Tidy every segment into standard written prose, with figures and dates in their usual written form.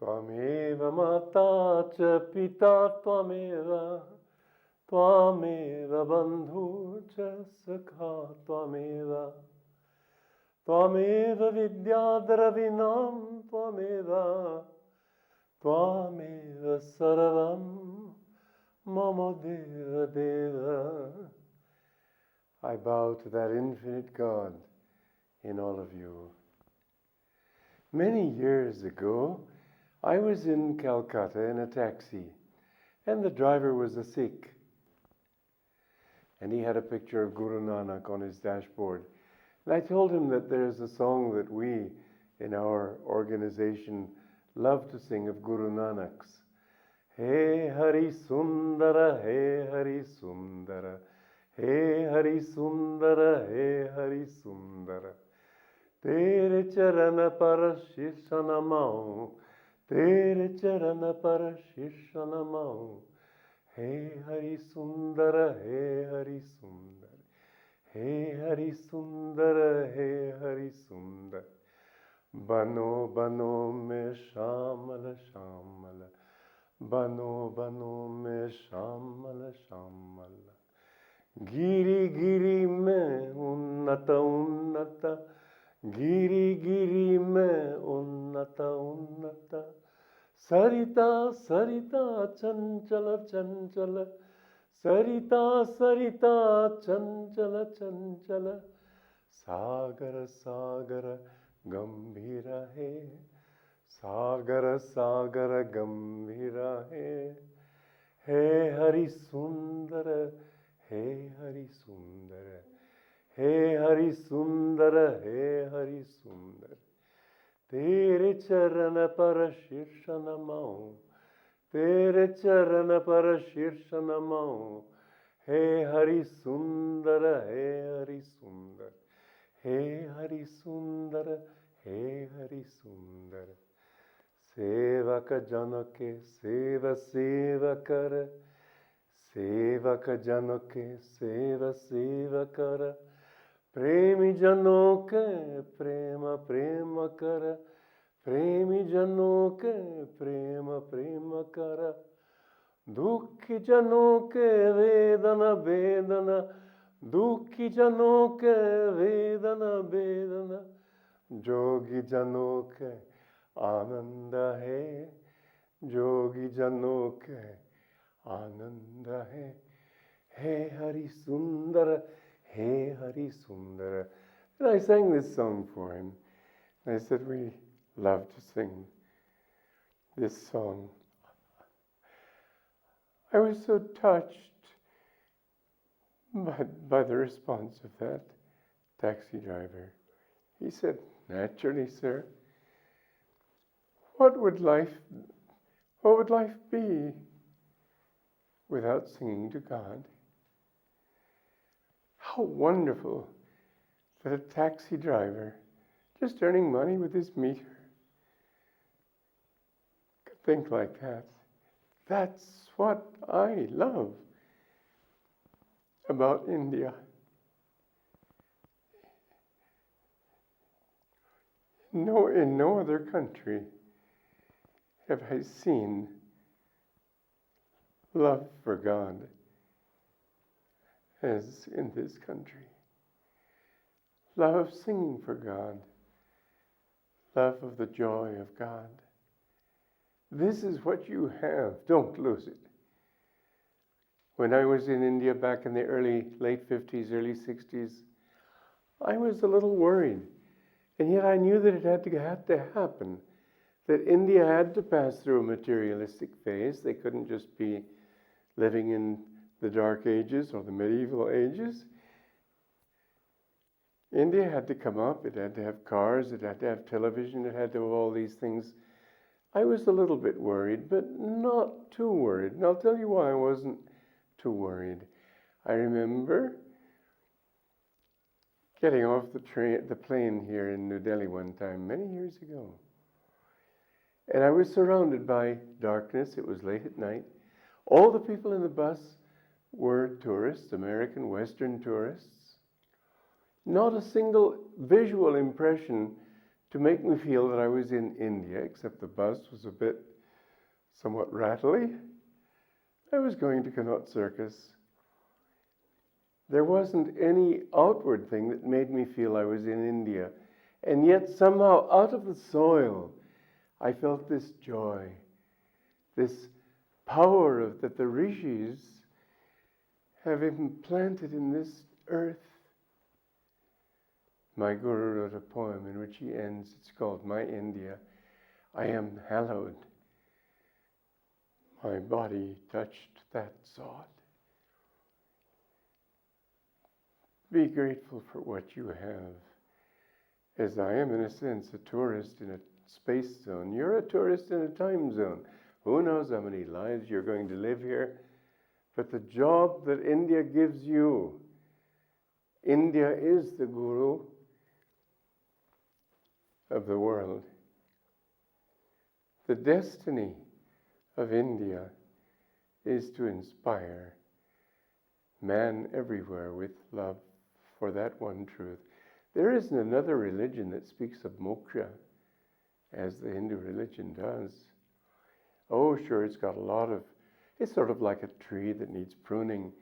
Tvameva mata cha pita tvameva, tvameva bandhu cha sakha tvameva, tvameva vidyadaravinam tvameva, tvameva sarvam mama deva deva. I bow to that infinite God in all of you. Many years ago, I was in Calcutta in a taxi, and the driver was a Sikh. And he had a picture of Guru Nanak on his dashboard. And I told him that there's a song that we, in our organization, love to sing of Guru Nanak's. Hey Hari Sundara, Hey Hari Sundara, Hey Hari Sundara, Hey Hari Sundara. Tere charana par shishana mao, Tere charana par shishana mao. Hey Hari Sundara, Hey Hari Sundara, Hey Hari Sundara, Hey Hari Sundara. Bano bano me shamala shamala, Bano bano me shamala shamala. Giri giri me unnata unnata, Giri giri me unnata unnata. Sarita sarita chanchala chanchala, Sarita sarita chanchala chanchala. Sagara sagara gambhira hai, Sagara sagara gambhira hai. Hey Hari Sundara, Hey Hari Sundara, Hey Hari Sundara, Hey Hari Sundara. Tere charana para shirshana mao, Tere charana para shirshana mao. Hey Hari Sundara, Hey Hari Sundara, Hey Hari Sundara, Hey Hari Sundara. Sevaka janake seva seva kara, Sevaka janake seva seva kara. Premi janoke prema prema kara, Premi janoke prema prema kara. Dukhi janoke vedana vedana, Dukhi janoke vedana vedana. Jogi janoke Ananda hai, Jogi janoke Ananda hai. Hey Hari Sundara, Hey Hari Sundara. And I sang this song for him. And I said, we love to sing this song. I was so touched by the response of that taxi driver. He said, naturally, sir, what would life be without singing to God? How wonderful that a taxi driver, just earning money with his meter, could think like that. That's what I love about India. In no other country have I seen love for God as in this country. Love of singing for God. Love of the joy of God. This is what you have. Don't lose it. When I was in India back in the late 50s, early 60s, I was a little worried. And yet I knew that it had to happen. That India had to pass through a materialistic phase. They couldn't just be living in the Dark Ages or the medieval ages. India had to come up. It had to have cars. It had to have television. It had to have all these things. I was a little bit worried, but not too worried. And I'll tell you why I wasn't too worried. I remember getting off the plane here in New Delhi one time, many years ago. And I was surrounded by darkness. It was late at night. All the people in the bus were tourists, American, Western tourists. Not a single visual impression to make me feel that I was in India, except the bus was a bit somewhat rattly. I was going to Connaught Circus. There wasn't any outward thing that made me feel I was in India. And yet somehow out of the soil, I felt this joy, this power that the rishis have implanted in this earth. My Guru wrote a poem in which he ends, it's called My India. I am hallowed. My body touched that sod. Be grateful for what you have. As I am, in a sense, a tourist in a space zone. You're a tourist in a time zone. Who knows how many lives you're going to live here? But the job that India gives you, India is the Guru of the world. The destiny of India is to inspire man everywhere with love for that one truth. There isn't another religion that speaks of moksha as the Hindu religion does. Oh, sure, it's got a lot of, it's sort of like a tree that needs pruning.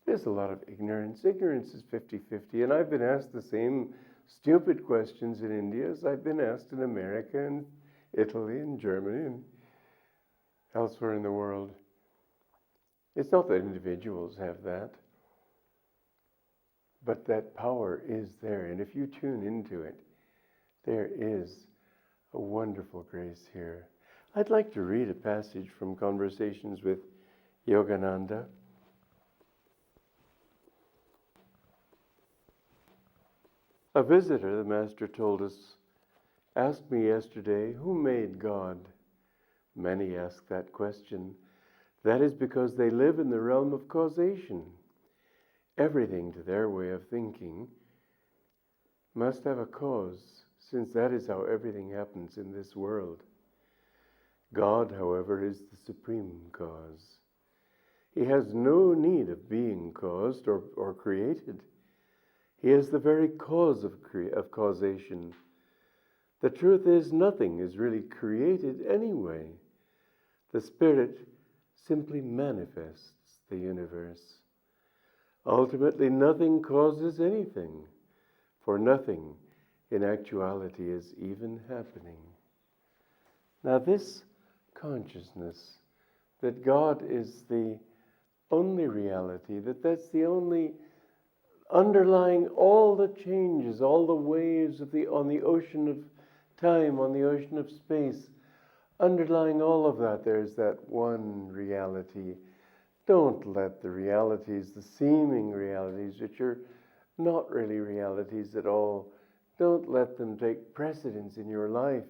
There's a lot of ignorance. Ignorance is 50-50, and I've been asked the same stupid questions in India as I've been asked in America and Italy and Germany and elsewhere in the world. It's not that individuals have that, but that power is there. And if you tune into it, there is a wonderful grace here. I'd like to read a passage from Conversations with Yogananda. A visitor, the master told us, asked me yesterday, who made God? Many ask that question. That is because they live in the realm of causation. Everything, to their way of thinking, must have a cause, since that is how everything happens in this world. God, however, is the supreme cause. He has no need of being caused or created. He is the very cause of causation. The truth is, nothing is really created anyway. The Spirit simply manifests the universe. Ultimately, nothing causes anything, for nothing in actuality is even happening. Now, this consciousness that God is the only reality, that's the only underlying all the changes, all the waves on the ocean of time, on the ocean of space, underlying all of that, there's that one reality. Don't let the realities, the seeming realities, which are not really realities at all, don't let them take precedence in your life.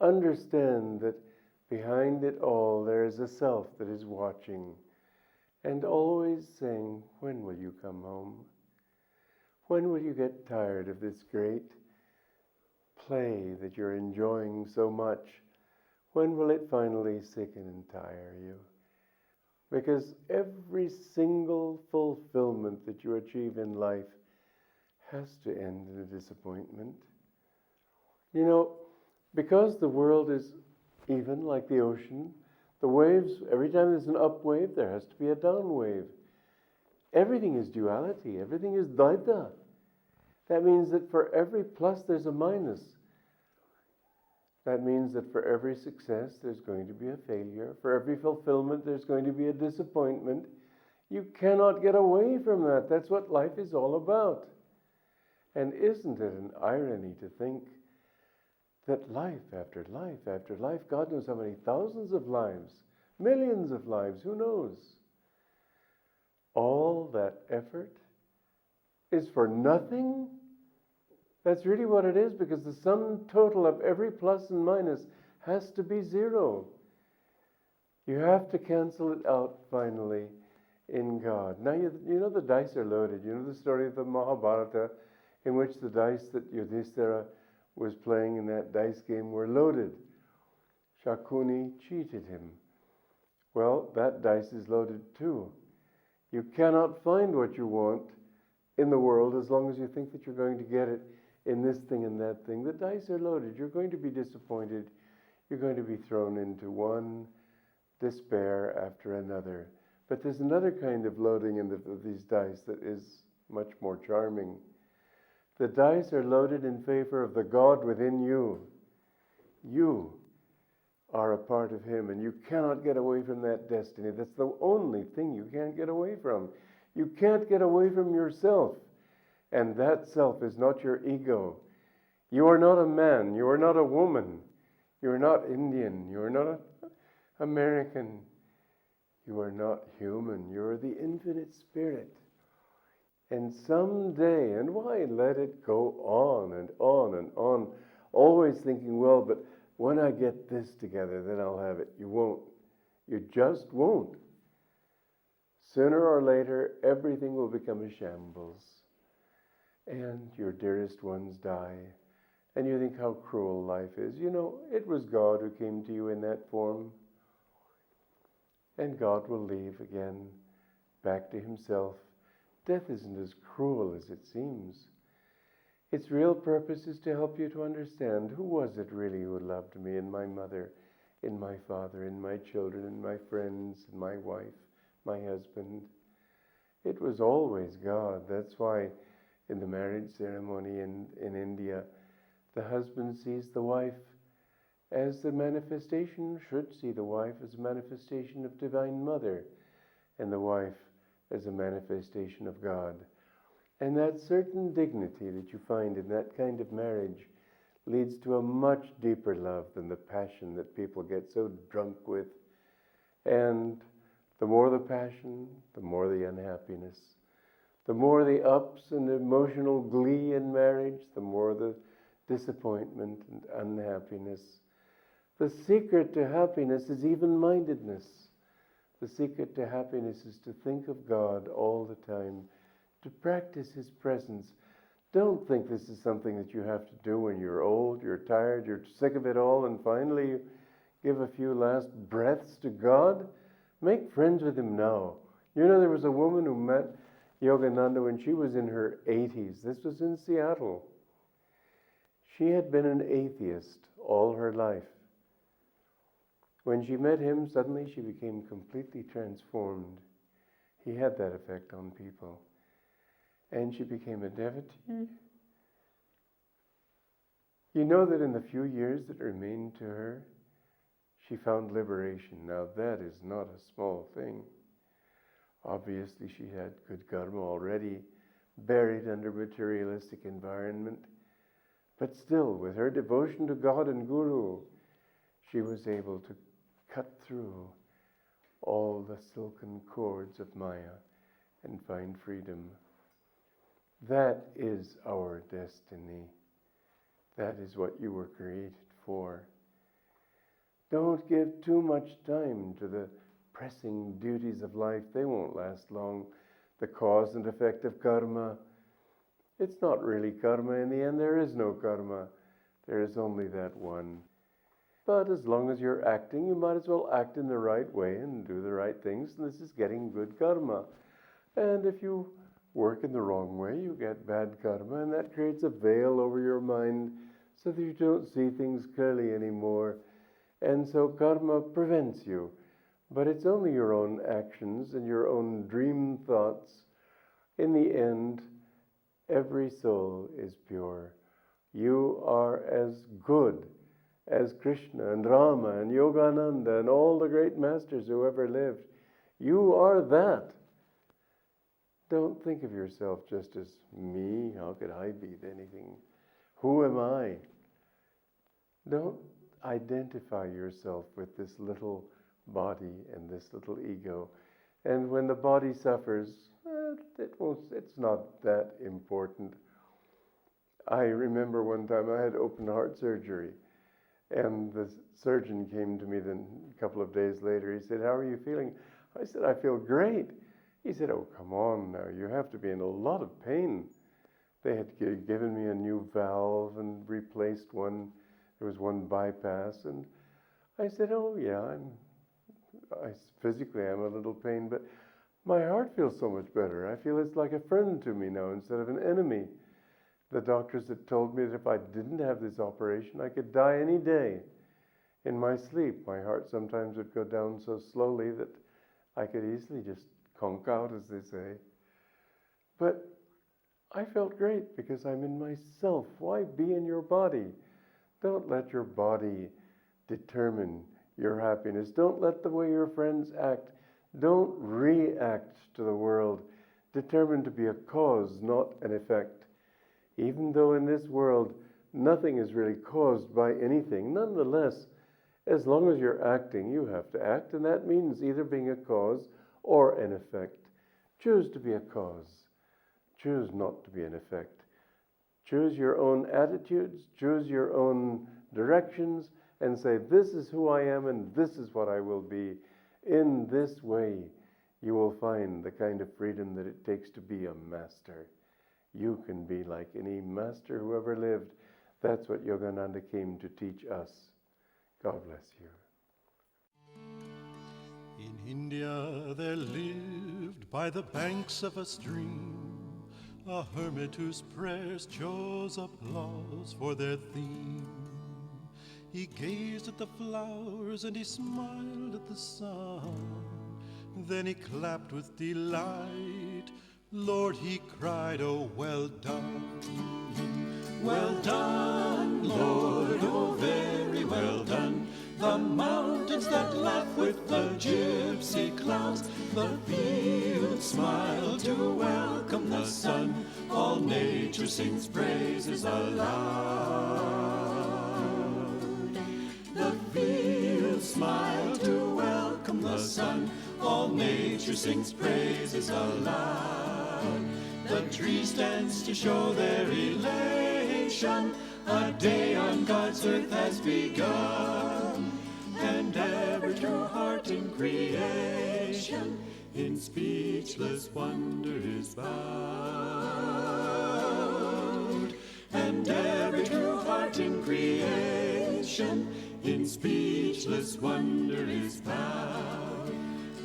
Understand that behind it all there is a self that is watching and always saying, when will you come home? When will you get tired of this great play that you're enjoying so much? When will it finally sicken and tire you? Because every single fulfillment that you achieve in life has to end in a disappointment. You know, because the world is even like the ocean, the waves, every time there's an up wave, there has to be a down wave. Everything is duality. Everything is dvaita. That means that for every plus, there's a minus. That means that for every success, there's going to be a failure. For every fulfillment, there's going to be a disappointment. You cannot get away from that. That's what life is all about. And isn't it an irony to think that life after life after life, God knows how many thousands of lives, millions of lives, who knows? All that effort is for nothing? That's really what it is, because the sum total of every plus and minus has to be zero. You have to cancel it out finally in God. Now, you know the dice are loaded. You know the story of the Mahabharata, in which the dice that Yudhishthira was playing in that dice game were loaded. Shakuni cheated him. Well, that dice is loaded too. You cannot find what you want in the world as long as you think that you're going to get it in this thing and that thing. The dice are loaded. You're going to be disappointed. You're going to be thrown into one despair after another. But there's another kind of loading in these dice that is much more charming. The dice are loaded in favor of the God within you. You are a part of Him, and you cannot get away from that destiny. That's the only thing you can't get away from. You can't get away from yourself, and that self is not your ego. You are not a man. You are not a woman. You are not Indian. You are not American. You are not human. You are the infinite spirit. And someday, and why let it go on and on and on, always thinking, well, but when I get this together, then I'll have it. You won't. You just won't. Sooner or later, everything will become a shambles. And your dearest ones die. And you think how cruel life is. You know, it was God who came to you in that form. And God will leave again, back to Himself. Death isn't as cruel as it seems. Its real purpose is to help you to understand who was it really who loved me, and my mother, and my father, and my children, and my friends, and my wife, my husband. It was always God. That's why in the marriage ceremony in India, the husband sees the wife as the manifestation, should see the wife as a manifestation of Divine Mother, and the wife as a manifestation of God. And that certain dignity that you find in that kind of marriage leads to a much deeper love than the passion that people get so drunk with. And the more the passion, the more the unhappiness. The more the ups and emotional glee in marriage, the more the disappointment and unhappiness. The secret to happiness is even-mindedness. The secret to happiness is to think of God all the time, to practice His presence. Don't think this is something that you have to do when you're old, you're tired, you're sick of it all, and finally you give a few last breaths to God. Make friends with Him now. You know, there was a woman who met Yogananda when she was in her 80s. This was in Seattle. She had been an atheist all her life. When she met him, suddenly she became completely transformed. He had that effect on people. And she became a devotee. You know that in the few years that remained to her, she found liberation. Now that is not a small thing. Obviously she had good karma already, buried under materialistic environment. But still, with her devotion to God and Guru, she was able to cut through all the silken cords of Maya and find freedom. That is our destiny. That is what you were created for. Don't give too much time to the pressing duties of life. They won't last long. The cause and effect of karma. It's not really karma. In the end, there is no karma. There is only that one. But as long as you're acting, you might as well act in the right way and do the right things. And this is getting good karma. And if you work in the wrong way, you get bad karma. And that creates a veil over your mind so that you don't see things clearly anymore. And so karma prevents you. But it's only your own actions and your own dream thoughts. In the end, every soul is pure. You are as good as Krishna and Rama and Yogananda and all the great masters who ever lived. You are that. Don't think of yourself just as me. How could I be anything? Who am I? Don't identify yourself with this little body and this little ego. And when the body suffers, it's not that important. I remember one time I had open heart surgery, and the surgeon came to me then a couple of days later. He said, "How are you feeling?" I said, "I feel great." He said, "Oh, come on now, you have to be in a lot of pain." They had given me a new valve and replaced one. There was one bypass, and I said, "Oh yeah, physically I'm a little pain, but my heart feels so much better. I feel it's like a friend to me now instead of an enemy." The doctors had told me that if I didn't have this operation, I could die any day. In my sleep, my heart sometimes would go down so slowly that I could easily just conk out, as they say. But I felt great because I'm in myself. Why be in your body? Don't let your body determine your happiness. Don't let the way your friends act. Don't react to the world. Determined to be a cause, not an effect. Even though in this world nothing is really caused by anything, nonetheless, as long as you're acting, you have to act, and that means either being a cause or an effect. Choose to be a cause. Choose not to be an effect. Choose your own attitudes, choose your own directions, and say, this is who I am and this is what I will be. In this way, you will find the kind of freedom that it takes to be a master. You can be like any master who ever lived. That's what Yogananda came to teach us. God bless you. In India there lived by the banks of a stream a hermit whose prayers chose applause for their theme. He gazed at the flowers and he smiled at the sun. Then he clapped with delight. Lord, he cried, oh, well done. Well done, Lord, oh, very well done. The mountains that laugh with the gypsy clouds, the fields smile to welcome the sun. All nature sings praises aloud. The fields smile to welcome the sun. All nature sings praises aloud. The tree stands to show their elation. A day on God's earth has begun, and every true heart in creation in speechless wonder is bowed. And every true heart in creation in speechless wonder is bowed.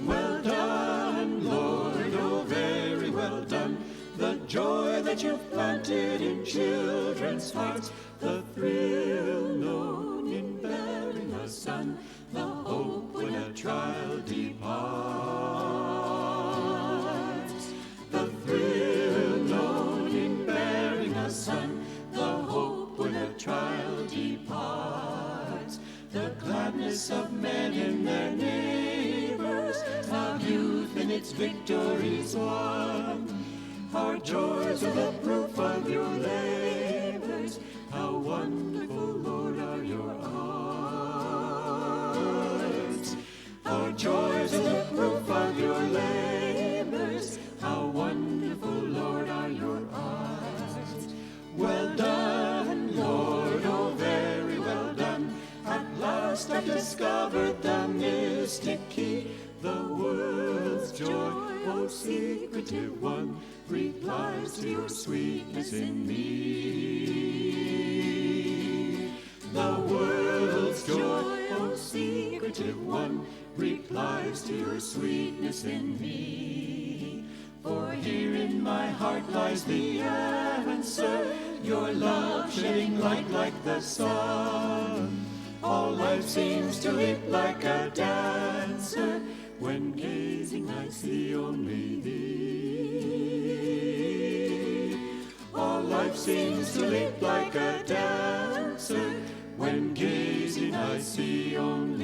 Well done, Lord, oh, very well done. The joy that you've planted in children's hearts, the thrill known in bearing a son, the hope when a trial departs. The thrill known in bearing a son, the hope when a trial departs. The gladness of men in their neighbors, of youth in its victories won. Our joys are the proof of your labors. How wonderful, Lord, are your arts. Our joys are the proof of your labors. How wonderful, Lord, are your arts. Well done, Lord, oh, very well done. At last I've discovered the mystic key. The world's joy, oh, secretive one, replies to your sweetness in me. The world's joy, oh, secretive one, replies to your sweetness in me. For here in my heart lies the answer, your love shedding light like the sun. All life seems to leap like a dancer, when gazing I see only thee. All life seems to leap like a dancer, when gazing I see only thee.